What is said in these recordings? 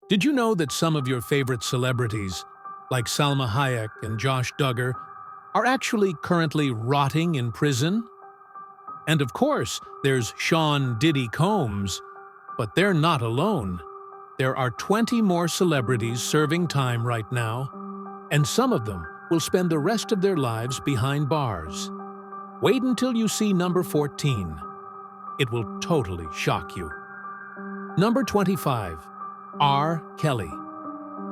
Did you know that some of your favorite celebrities, like Salma Hayek and Josh Duggar, are actually currently rotting in prison? And of course, there's Sean Diddy Combs, but they're not alone. There are 20 more celebrities serving time right now, and some of them will spend the rest of their lives behind bars. Wait until you see number 14. It will totally shock you. Number 25. R. Kelly.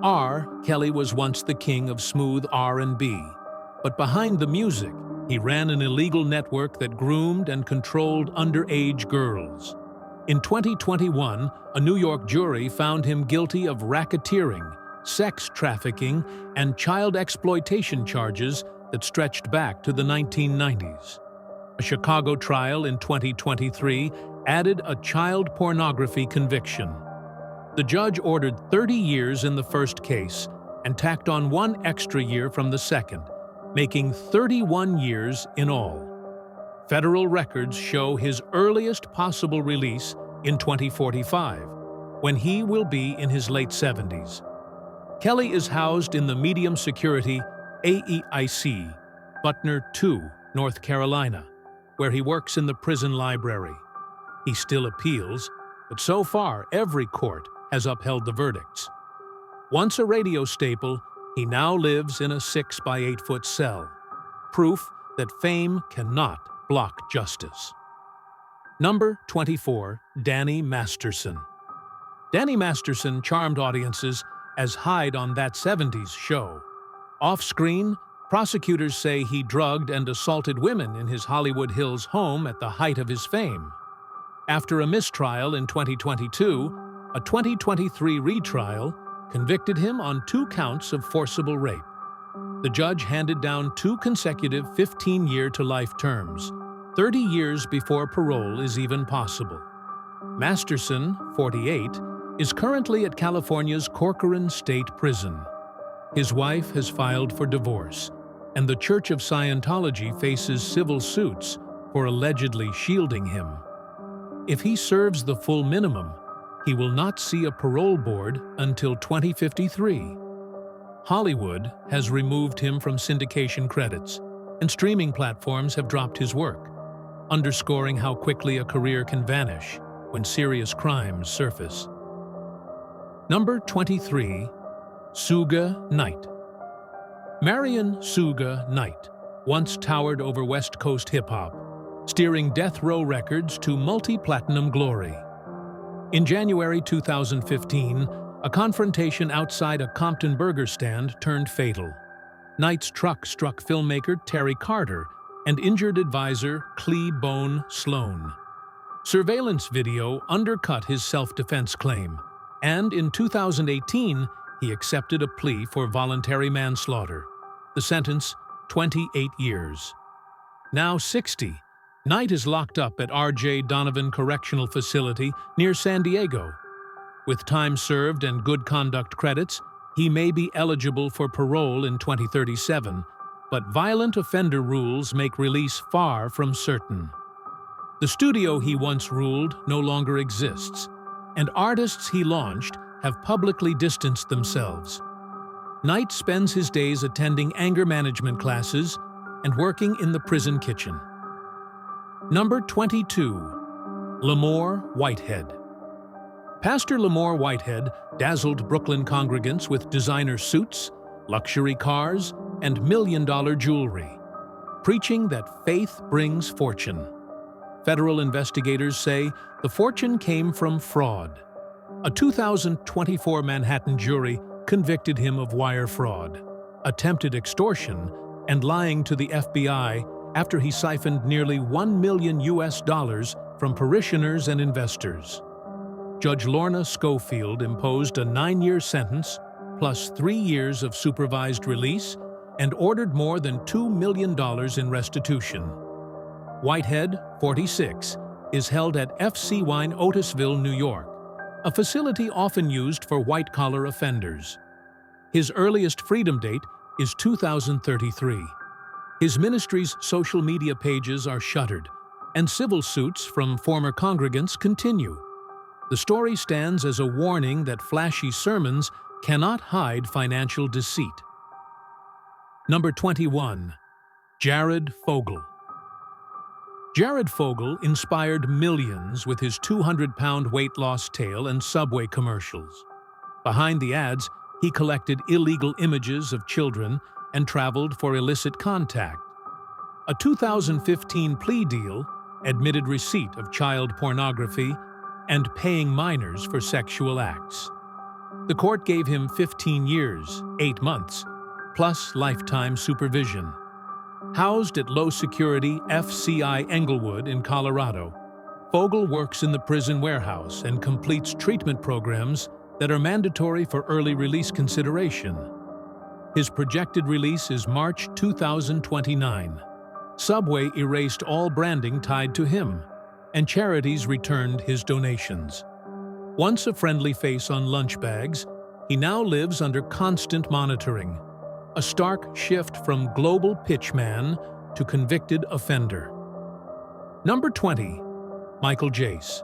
R. Kelly was once the king of smooth R&B, but behind the music, he ran an illegal network that groomed and controlled underage girls. In 2021, a New York jury found him guilty of racketeering, sex trafficking, and child exploitation charges that stretched back to the 1990s. A Chicago trial in 2023 added a child pornography conviction. The judge ordered 30 years in the first case and tacked on 1 extra year from the second, making 31 years in all. Federal records show his earliest possible release in 2045, when he will be in his late 70s. Kelly is housed in the medium security AEIC, Butner 2, North Carolina, where he works in the prison library. He still appeals, but so far every court has upheld the verdicts. Once a radio staple, he now lives in a 6 by 8 foot cell, proof that fame cannot block justice. Number 24. Danny Masterson. Danny Masterson charmed audiences as Hyde on That 70s Show. Off-screen, prosecutors say he drugged and assaulted women in his Hollywood Hills home at the height of his fame. After a mistrial in 2022, a 2023 retrial convicted him on 2 counts of forcible rape. The judge handed down 2 consecutive 15-year to life terms, 30 years before parole is even possible. Masterson, 48, is currently at California's Corcoran State Prison. His wife has filed for divorce, and the Church of Scientology faces civil suits for allegedly shielding him. If he serves the full minimum, he will not see a parole board until 2053. Hollywood has removed him from syndication credits, and streaming platforms have dropped his work, underscoring how quickly a career can vanish when serious crimes surface. Number 23. Suga Knight. Marion Suga Knight once towered over West Coast hip-hop, steering death row records to multi-platinum glory. In January 2015, a confrontation outside a Compton burger stand turned fatal. Knight's truck struck filmmaker Terry Carter and injured advisor Clee Bone Sloan. Surveillance video undercut his self-defense claim, and in 2018, he accepted a plea for voluntary manslaughter. The sentence, 28 years. Now 60, Knight is locked up at R.J. Donovan Correctional Facility near San Diego. With time served and good conduct credits, he may be eligible for parole in 2037, but violent offender rules make release far from certain. The studio he once ruled no longer exists, and artists he launched have publicly distanced themselves. Knight spends his days attending anger management classes and working in the prison kitchen. Number 22. Lamore Whitehead. Pastor Lamore Whitehead dazzled Brooklyn congregants with designer suits, luxury cars, and million-dollar jewelry, preaching that faith brings fortune. Federal investigators say the fortune came from fraud. A 2024 Manhattan jury convicted him of wire fraud, attempted extortion, and lying to the FBI after he siphoned nearly $1 million from parishioners and investors. Judge Lorna Schofield imposed a 9-year sentence plus 3 years of supervised release and ordered more than $2 million in restitution. Whitehead, 46, is held at FC Wine Otisville, New York, a facility often used for white-collar offenders. His earliest freedom date is 2033. His ministry's social media pages are shuttered, and civil suits from former congregants continue. The story stands as a warning that flashy sermons cannot hide financial deceit. Number 21. Jared Fogle. Jared Fogle inspired millions with his 200-pound weight loss tale and Subway commercials. Behind the ads, he collected illegal images of children and traveled for illicit contact. A 2015 plea deal admitted receipt of child pornography and paying minors for sexual acts. The court gave him 15 years, 8 months, plus lifetime supervision. Housed at low-security FCI Englewood in Colorado, Fogle works in the prison warehouse and completes treatment programs that are mandatory for early release consideration. His projected release is March 2029. Subway erased all branding tied to him, and charities returned his donations. Once a friendly face on lunch bags, he now lives under constant monitoring, a stark shift from global pitchman to convicted offender. Number 20. Michael Jace.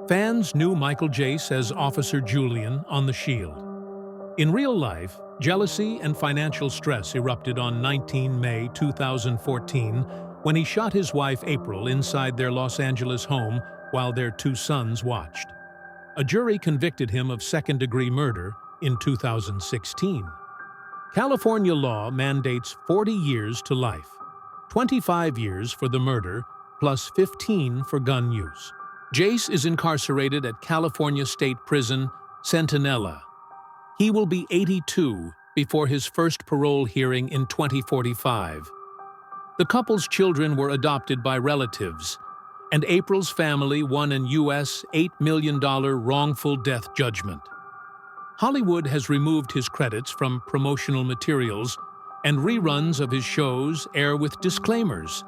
Fans knew Michael Jace as Officer Julian on The Shield. In real life, jealousy and financial stress erupted on 19 May 2014 when he shot his wife April inside their Los Angeles home while their 2 sons watched. A jury convicted him of second-degree murder in 2016. California law mandates 40 years to life, 25 years for the murder, plus 15 for gun use. Jace is incarcerated at California State Prison, Centinela. He will be 82 before his first parole hearing in 2045. The couple's children were adopted by relatives, and April's family won an U.S. $8 million wrongful death judgment. Hollywood has removed his credits from promotional materials, and reruns of his shows air with disclaimers,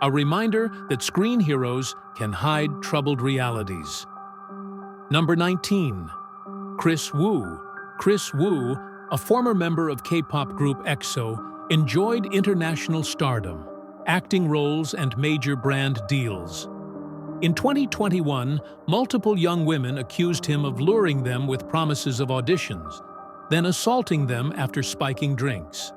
a reminder that screen heroes can hide troubled realities. Number 19. Chris Wu. Chris Wu, a former member of K-pop group EXO, enjoyed international stardom, acting roles and major brand deals. In 2021, multiple young women accused him of luring them with promises of auditions, then assaulting them after spiking drinks.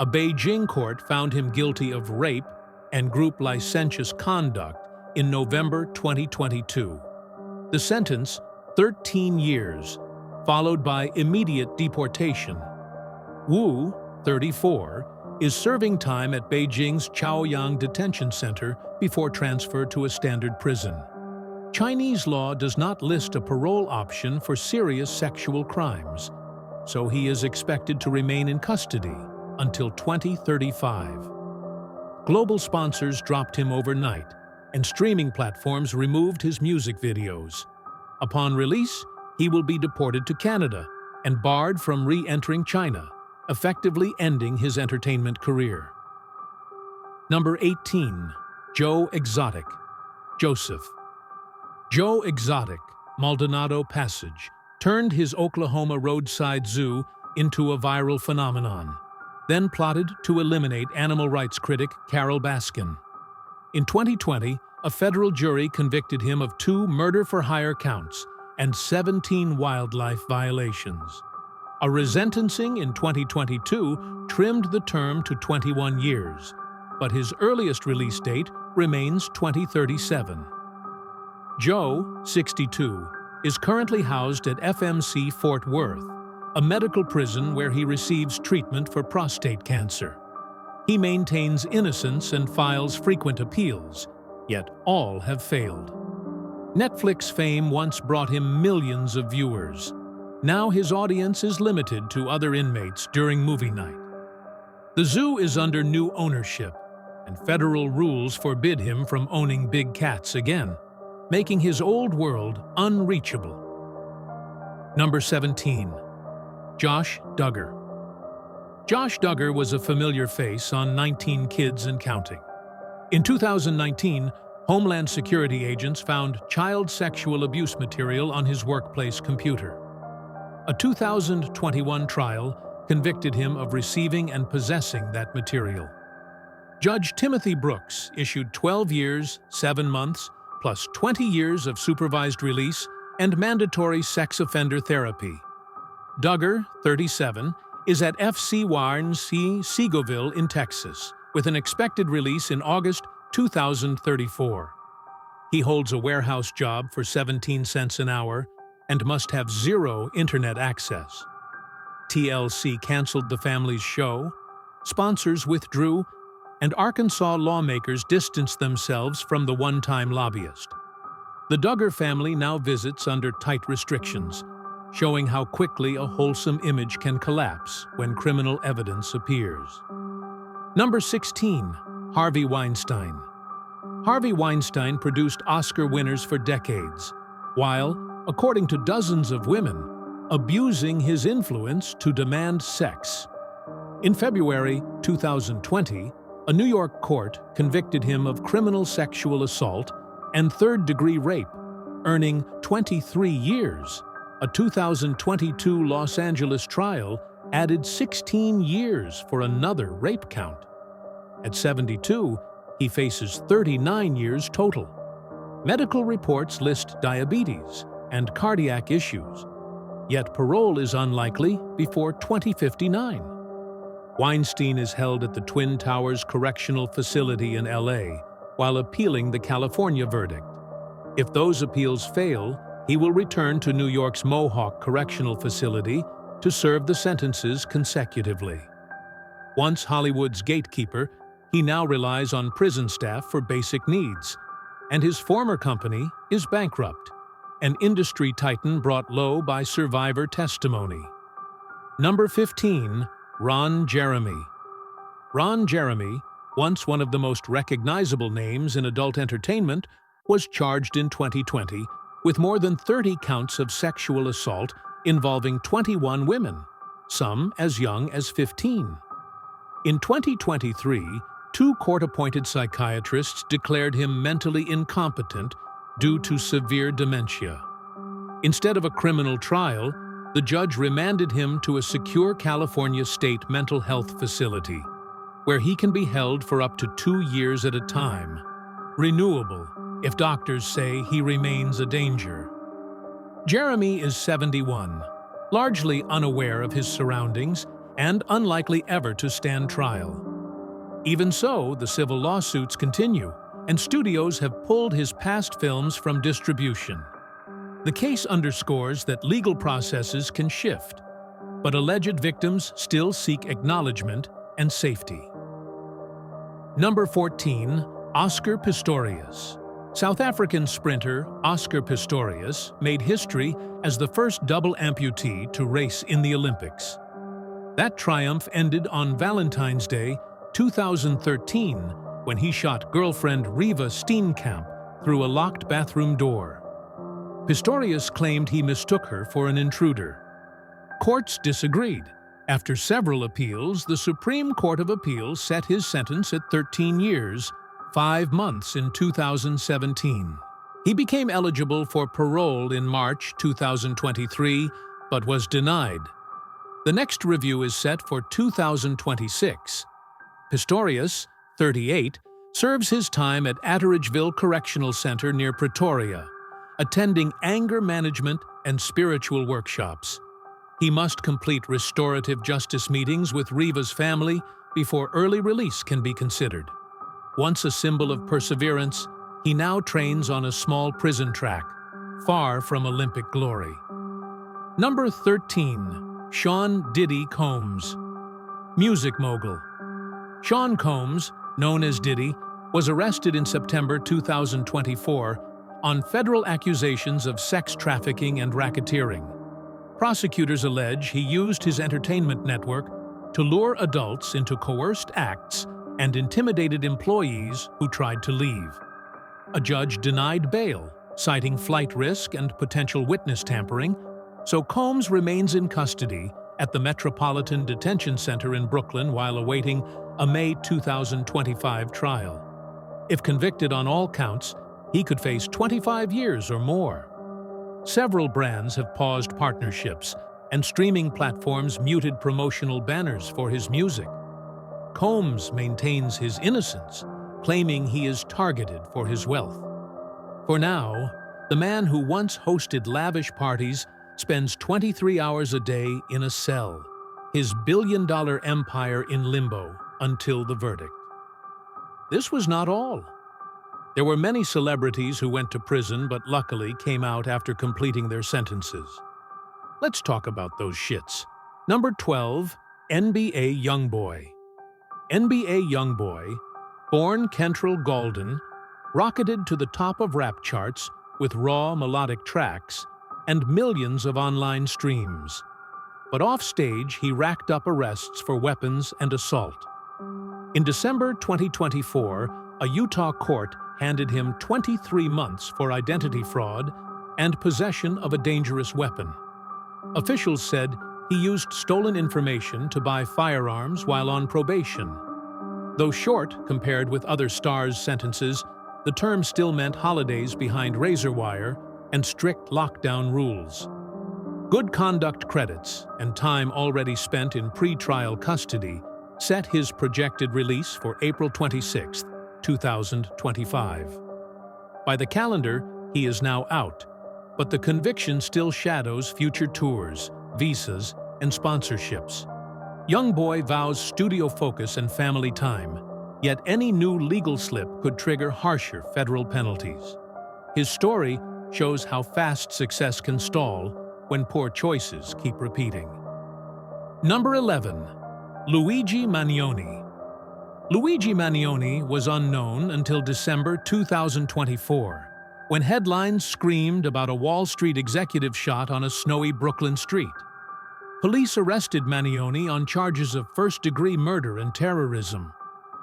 A Beijing court found him guilty of rape and group licentious conduct in November 2022. The sentence, 13 years, followed by immediate deportation. Wu, 34, is serving time at Beijing's Chaoyang Detention Center before transfer to a standard prison. Chinese law does not list a parole option for serious sexual crimes, so he is expected to remain in custody until 2035. Global sponsors dropped him overnight, and streaming platforms removed his music videos. Upon release, he will be deported to Canada and barred from re-entering China, effectively ending his entertainment career. Number 18. Joe Exotic. Joseph. Joe Exotic, Maldonado Passage, turned his Oklahoma roadside zoo into a viral phenomenon, then plotted to eliminate animal rights critic Carol Baskin. In 2020, a federal jury convicted him of 2 murder-for-hire counts and 17 wildlife violations. A resentencing in 2022 trimmed the term to 21 years, but his earliest release date remains 2037. Joe, 62, is currently housed at FMC Fort Worth, a medical prison where he receives treatment for prostate cancer. He maintains innocence and files frequent appeals, yet all have failed. Netflix fame once brought him millions of viewers. Now his audience is limited to other inmates during movie night. The zoo is under new ownership, and federal rules forbid him from owning big cats again, making his old world unreachable. Number 17. Josh Duggar. Josh Duggar was a familiar face on 19 Kids and Counting. In 2019, Homeland Security agents found child sexual abuse material on his workplace computer. A 2021 trial convicted him of receiving and possessing that material. Judge Timothy Brooks issued 12 years, 7 months, plus 20 years of supervised release and mandatory sex offender therapy. Duggar, 37, is at FC Warren C. Segoville in Texas, with an expected release in August 2034. He holds a warehouse job for 17 cents an hour and must have zero internet access. TLC canceled the family's show, sponsors withdrew, and Arkansas lawmakers distanced themselves from the one-time lobbyist. The Duggar family now visits under tight restrictions, showing how quickly a wholesome image can collapse when criminal evidence appears. Number 16. Harvey Weinstein. Harvey Weinstein produced Oscar winners for decades, while, according to dozens of women, abusing his influence to demand sex. In February 2020, a New York court convicted him of criminal sexual assault and third-degree rape, earning 23 years. A 2022 Los Angeles trial added 16 years for another rape count. At 72, he faces 39 years total. Medical reports list diabetes and cardiac issues, yet parole is unlikely before 2059. Weinstein is held at the Twin Towers Correctional Facility in LA while appealing the California verdict. If those appeals fail, he will return to New York's Mohawk Correctional Facility to serve the sentences consecutively. Once Hollywood's gatekeeper, he now relies on prison staff for basic needs, and his former company is bankrupt, an industry titan brought low by survivor testimony. Number 15. Ron Jeremy. Ron Jeremy, once one of the most recognizable names in adult entertainment, was charged in 2020 with more than 30 counts of sexual assault involving 21 women, some as young as 15. In 2023, two court-appointed psychiatrists declared him mentally incompetent due to severe dementia. Instead of a criminal trial, the judge remanded him to a secure California state mental health facility, where he can be held for up to 2 years at a time, renewable if doctors say he remains a danger. Jeremy is 71, largely unaware of his surroundings and unlikely ever to stand trial. Even so, the civil lawsuits continue, and studios have pulled his past films from distribution. The case underscores that legal processes can shift, but alleged victims still seek acknowledgement and safety. Number 14. Oscar Pistorius. South African sprinter Oscar Pistorius made history as the first double amputee to race in the Olympics. That triumph ended on Valentine's Day 2013 when he shot girlfriend Riva Steenkamp through a locked bathroom door. Pistorius claimed he mistook her for an intruder. Courts disagreed. After several appeals, the Supreme Court of Appeals set his sentence at 13 years, 5 months in 2017. He became eligible for parole in March 2023, but was denied. The next review is set for 2026. Pistorius, 38, serves his time at Atteridgeville Correctional Center near Pretoria, attending anger management and spiritual workshops. He must complete restorative justice meetings with Riva's family before early release can be considered. Once a symbol of perseverance, he now trains on a small prison track, far from Olympic glory. Number 13. Sean Diddy Combs. Music mogul. Sean Combs, known as Diddy, was arrested in September 2024 on federal accusations of sex trafficking and racketeering. Prosecutors allege he used his entertainment network to lure adults into coerced acts and intimidated employees who tried to leave. A judge denied bail, citing flight risk and potential witness tampering, so Combs remains in custody at the Metropolitan Detention Center in Brooklyn while awaiting a May 2025 trial. If convicted on all counts, he could face 25 years or more. Several brands have paused partnerships, and streaming platforms muted promotional banners for his music. Combs maintains his innocence, claiming he is targeted for his wealth. For now, The man who once hosted lavish parties spends 23 hours a day in a cell, his billion-dollar empire in limbo until the verdict. This was not all. There were many celebrities who went to prison but luckily came out after completing their sentences. Let's talk about those shits. Number 12, NBA Youngboy. NBA Youngboy, born Kentrell Gaulden, rocketed to the top of rap charts with raw melodic tracks and millions of online streams. But offstage, he racked up arrests for weapons and assault. In December 2024, a Utah court handed him 23 months for identity fraud and possession of a dangerous weapon. Officials said he used stolen information to buy firearms while on probation. Though short compared with other stars' sentences, the term still meant holidays behind razor wire and strict lockdown rules. Good conduct credits and time already spent in pre-trial custody set his projected release for April 26, 2025. By the calendar, he is now out, but the conviction still shadows future tours, visas, and sponsorships. Youngboy vows studio focus and family time, yet any new legal slip could trigger harsher federal penalties. His story shows how fast success can stall when poor choices keep repeating. Number 11. Luigi Manion. Luigi Manion was unknown until December 2024, when headlines screamed about a Wall Street executive shot on a snowy Brooklyn street. Police arrested Manion on charges of first-degree murder and terrorism,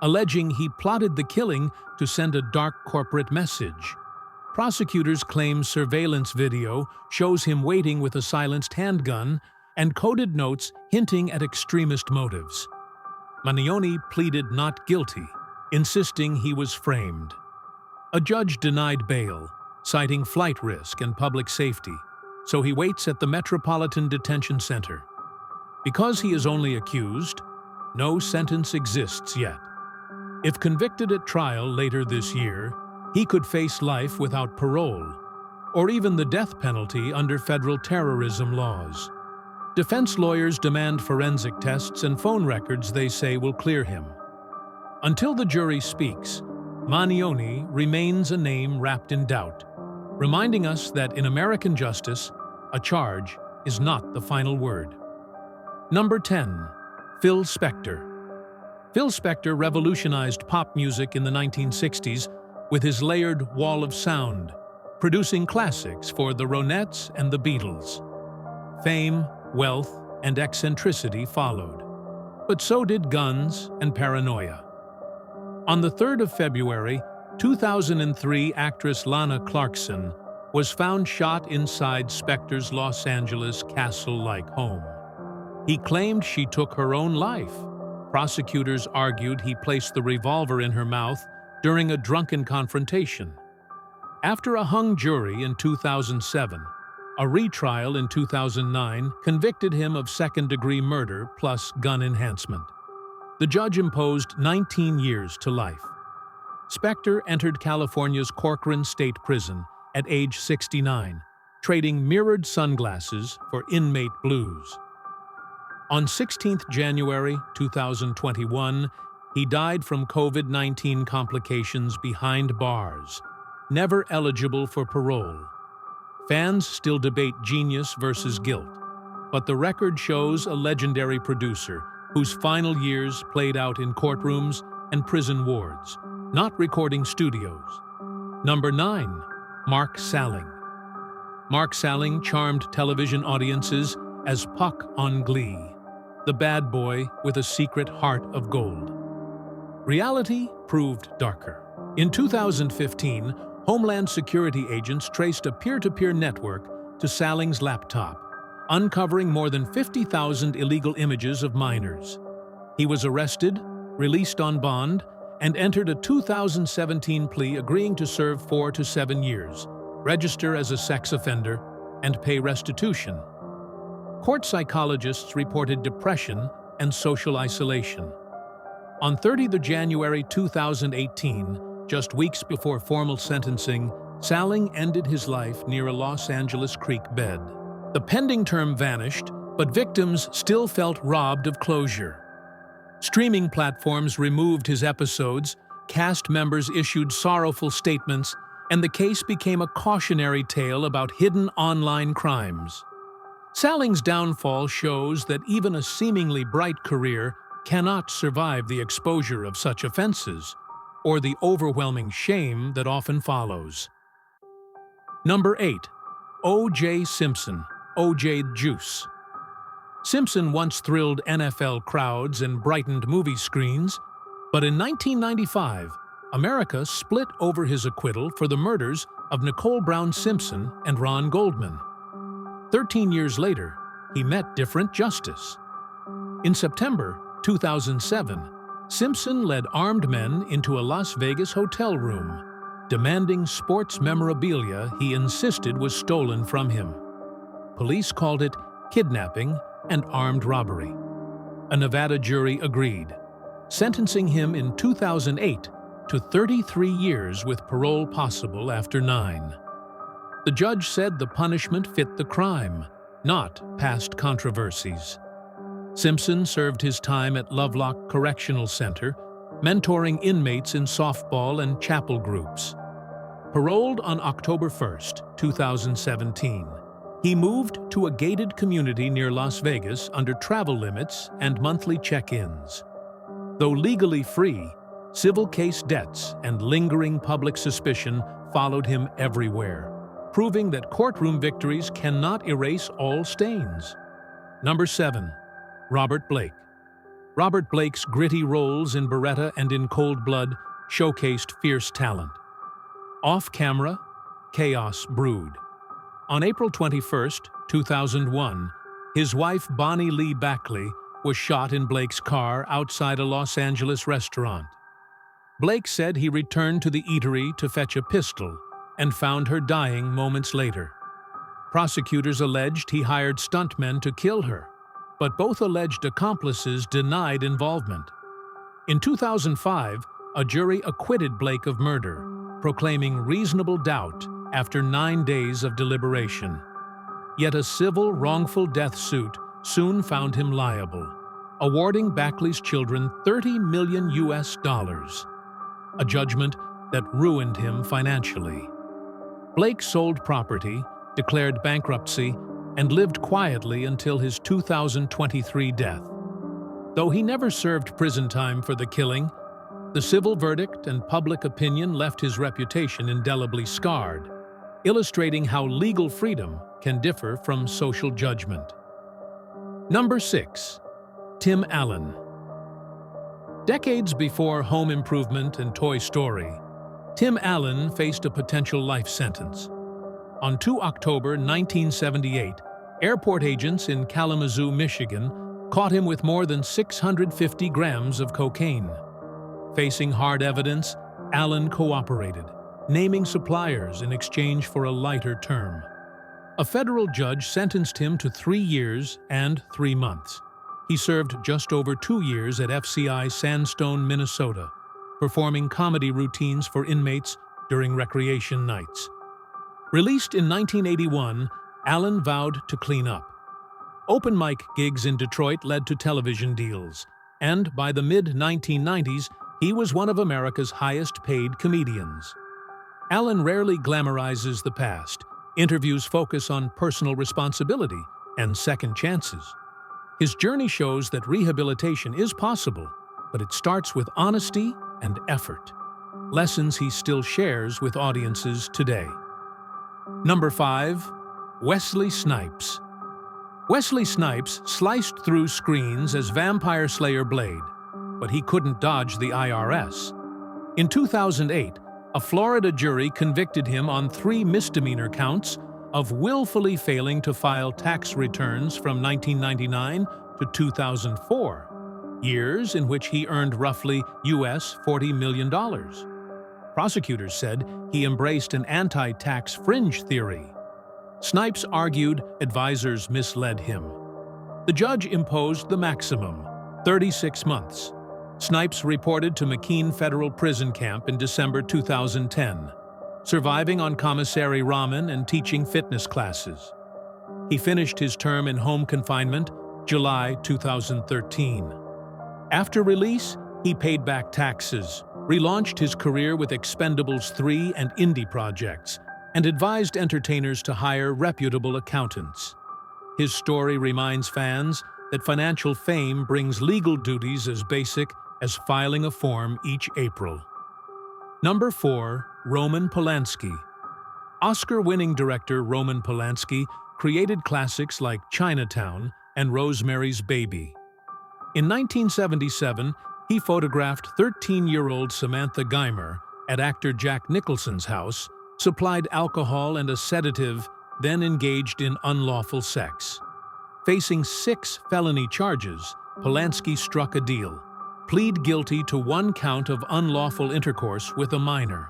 alleging he plotted the killing to send a dark corporate message. Prosecutors claim surveillance video shows him waiting with a silenced handgun and coded notes hinting at extremist motives. Manion pleaded not guilty, insisting he was framed. A judge denied bail, citing flight risk and public safety, so he waits at the Metropolitan Detention Center. Because he is only accused, no sentence exists yet. If convicted at trial later this year, he could face life without parole, or even the death penalty under federal terrorism laws. Defense lawyers demand forensic tests and phone records they say will clear him. Until the jury speaks, Manion remains a name wrapped in doubt, reminding us that in American justice, a charge is not the final word. Number 10. Phil Spectre. Phil Spectre revolutionized pop music in the 1960s with his layered wall of sound, producing classics for the Ronettes and the Beatles. Fame, wealth, and eccentricity followed, but so did guns and paranoia. On the 3rd of February, 2003, actress Lana Clarkson was found shot inside Spectre's Los Angeles castle-like home. He claimed she took her own life. Prosecutors argued he placed the revolver in her mouth during a drunken confrontation. After a hung jury in 2007, a retrial in 2009 convicted him of second-degree murder plus gun enhancement. The judge imposed 19 years to life. Spectre entered California's Corcoran State Prison at age 69, trading mirrored sunglasses for inmate blues. On 16 January 2021, he died from COVID-19 complications behind bars, never eligible for parole. Fans still debate genius versus guilt, but the record shows a legendary producer whose final years played out in courtrooms and prison wards, not recording studios. Number 9. Mark Salling. Mark Salling charmed television audiences as Puck on Glee, the bad boy with a secret heart of gold. Reality proved darker. In 2015, Homeland Security agents traced a peer-to-peer network to Salling's laptop, uncovering more than 50,000 illegal images of minors. He was arrested, released on bond, and entered a 2017 plea agreeing to serve 4 to 7 years, register as a sex offender, and pay restitution. Court psychologists reported depression and social isolation. On 30 January 2018, just weeks before formal sentencing, Salling ended his life near a Los Angeles Creek bed. The pending term vanished, but victims still felt robbed of closure. Streaming platforms removed his episodes, cast members issued sorrowful statements, and the case became a cautionary tale about hidden online crimes. Salling's downfall shows that even a seemingly bright career cannot survive the exposure of such offenses, or the overwhelming shame that often follows. Number 8. O.J. Simpson, O.J. Juice. Simpson once thrilled NFL crowds and brightened movie screens, but in 1995, America split over his acquittal for the murders of Nicole Brown Simpson and Ron Goldman. 13 years later, he met different justice. In September 2007, Simpson led armed men into a Las Vegas hotel room, demanding sports memorabilia he insisted was stolen from him. Police called it kidnapping and armed robbery. A Nevada jury agreed, sentencing him in 2008 to 33 years with parole possible after 9. The judge said the punishment fit the crime, not past controversies. Simpson served his time at Lovelock Correctional Center, mentoring inmates in softball and chapel groups. Paroled on October 1, 2017, he moved to a gated community near Las Vegas under travel limits and monthly check-ins. Though legally free, civil case debts and lingering public suspicion followed him everywhere, proving that courtroom victories cannot erase all stains. Number 7. Robert Blake. Robert Blake's gritty roles in Beretta and in Cold Blood showcased fierce talent. Off-camera, chaos brewed. On April 21, 2001, his wife Bonnie Lee Backley was shot in Blake's car outside a Los Angeles restaurant. Blake said he returned to the eatery to fetch a pistol and found her dying moments later. Prosecutors alleged he hired stuntmen to kill her, but both alleged accomplices denied involvement. In 2005, a jury acquitted Blake of murder, proclaiming reasonable doubt after 9 days of deliberation. Yet a civil wrongful death suit soon found him liable, awarding Backley's children $30 million, a judgment that ruined him financially. Blake sold property, declared bankruptcy, and lived quietly until his 2023 death. Though he never served prison time for the killing, the civil verdict and public opinion left his reputation indelibly scarred, illustrating how legal freedom can differ from social judgment. Number 6. Tim Allen. Decades before Home Improvement and Toy Story, Tim Allen faced a potential life sentence. On 2 October 1978, airport agents in Kalamazoo, Michigan, caught him with more than 650 grams of cocaine. Facing hard evidence, Allen cooperated, naming suppliers in exchange for a lighter term. A federal judge sentenced him to 3 years and 3 months. He served just over 2 years at FCI Sandstone, Minnesota, performing comedy routines for inmates during recreation nights. Released in 1981, Allen vowed to clean up. Open mic gigs in Detroit led to television deals, and by the mid-1990s, he was one of America's highest-paid comedians. Allen rarely glamorizes the past. Interviews focus on personal responsibility and second chances. His journey shows that rehabilitation is possible, but it starts with honesty and effort. Lessons he still shares with audiences today. Number 5. Wesley Snipes. Wesley Snipes sliced through screens as Vampire Slayer Blade, but he couldn't dodge the IRS. In 2008, a Florida jury convicted him on 3 misdemeanor counts of willfully failing to file tax returns from 1999 to 2004, years in which he earned roughly US $40 million. Prosecutors said he embraced an anti-tax fringe theory. Snipes argued advisors misled him. The judge imposed the maximum, 36 months. Snipes reported to McKean Federal Prison Camp in December 2010. surviving on commissary ramen and teaching fitness classes. He finished his term in home confinement July 2013. After release, he paid back taxes, relaunched his career with Expendables 3 and indie projects, and advised entertainers to hire reputable accountants. His story reminds fans that financial fame brings legal duties as basic as filing a form each April. Number 4. Roman Palansky. Oscar-winning director Roman Palansky created classics like Chinatown and Rosemary's Baby. In 1977, he photographed 13-year-old Samantha Geimer at actor Jack Nicholson's house, supplied alcohol and a sedative, then engaged in unlawful sex. Facing 6 felony charges, Palansky struck a deal: plead guilty to 1 count of unlawful intercourse with a minor.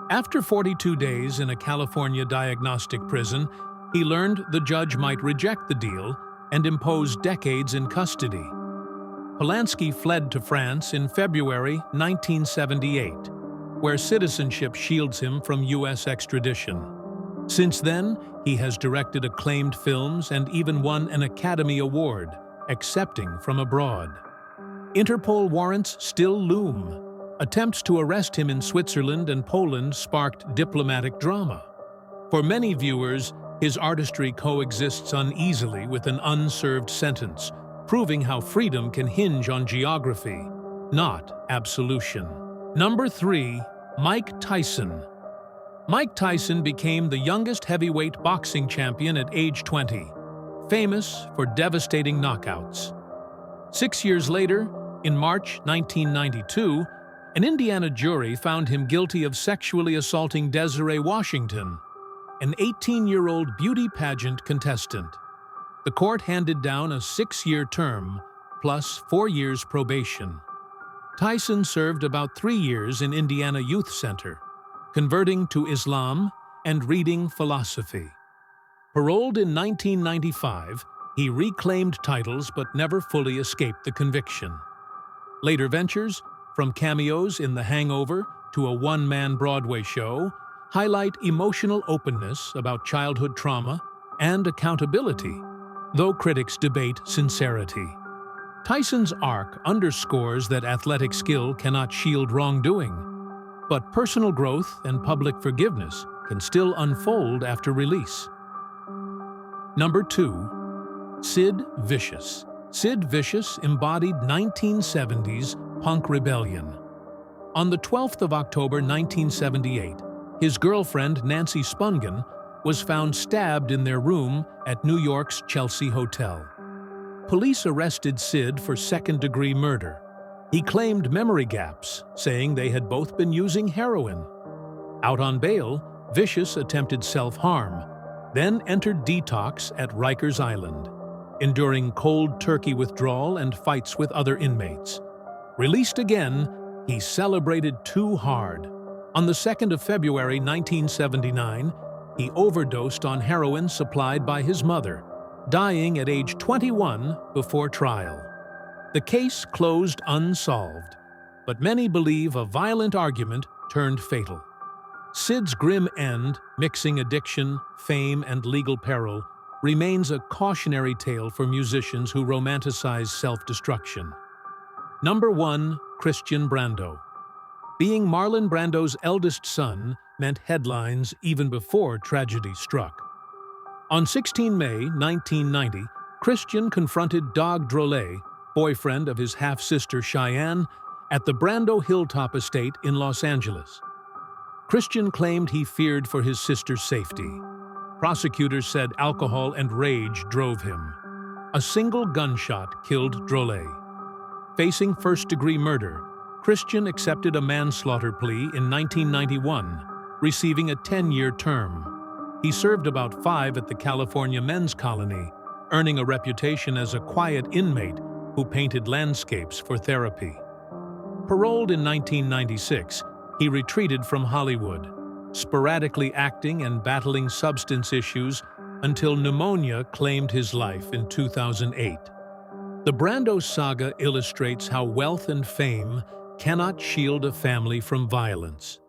After 42 days in a California diagnostic prison, he learned the judge might reject the deal and impose decades in custody. Palansky fled to France in February 1978, where citizenship shields him from U.S. extradition. Since then, he has directed acclaimed films and even won an Academy Award, accepting from abroad. Interpol warrants still loom. Attempts to arrest him in Switzerland and Poland sparked diplomatic drama. For many viewers, his artistry coexists uneasily with an unserved sentence, proving how freedom can hinge on geography, not absolution. Number 3. Mike Tyson. Mike Tyson became the youngest heavyweight boxing champion at age 20, famous for devastating knockouts. 6 years later, in March 1992, an Indiana jury found him guilty of sexually assaulting Desiree Washington, an 18-year-old beauty pageant contestant. The court handed down a 6-year term, plus 4 years probation. Tyson served about 3 years in Indiana Youth Center, converting to Islam and reading philosophy. Paroled in 1995, he reclaimed titles but never fully escaped the conviction. Later ventures, from cameos in The Hangover to a one-man Broadway show, highlight emotional openness about childhood trauma and accountability, though critics debate sincerity. Tyson's arc underscores that athletic skill cannot shield wrongdoing, but personal growth and public forgiveness can still unfold after release. Number 2. Sid Vicious. Sid Vicious embodied 1970s punk rebellion. On the 12th of October 1978, his girlfriend Nancy Spungen was found stabbed in their room at New York's Chelsea Hotel. Police arrested Sid for second-degree murder. He claimed memory gaps, saying they had both been using heroin. Out on bail, Vicious attempted self-harm, then entered detox at Rikers Island, enduring cold turkey withdrawal and fights with other inmates. Released again, he celebrated too hard. On the 2nd of February 1979, he overdosed on heroin supplied by his mother, dying at age 21 before trial. The case closed unsolved, but many believe a violent argument turned fatal. Sid's grim end, mixing addiction, fame, and legal peril, remains a cautionary tale for musicians who romanticize self-destruction. Number 1. Christian Brando. Being Marlon Brando's eldest son meant headlines even before tragedy struck. On 16 May 1990, Christian confronted Dog Drolet, boyfriend of his half-sister Cheyenne, at the Brando Hilltop estate in Los Angeles. Christian claimed he feared for his sister's safety. Prosecutors said alcohol and rage drove him. A single gunshot killed Drolet. Facing first-degree murder, Christian accepted a manslaughter plea in 1991, receiving a 10-year term. He served about 5 at the California Men's Colony, earning a reputation as a quiet inmate who painted landscapes for therapy. Paroled in 1996, he retreated from Hollywood, sporadically acting and battling substance issues until pneumonia claimed his life in 2008. The Brando saga illustrates how wealth and fame cannot shield a family from violence.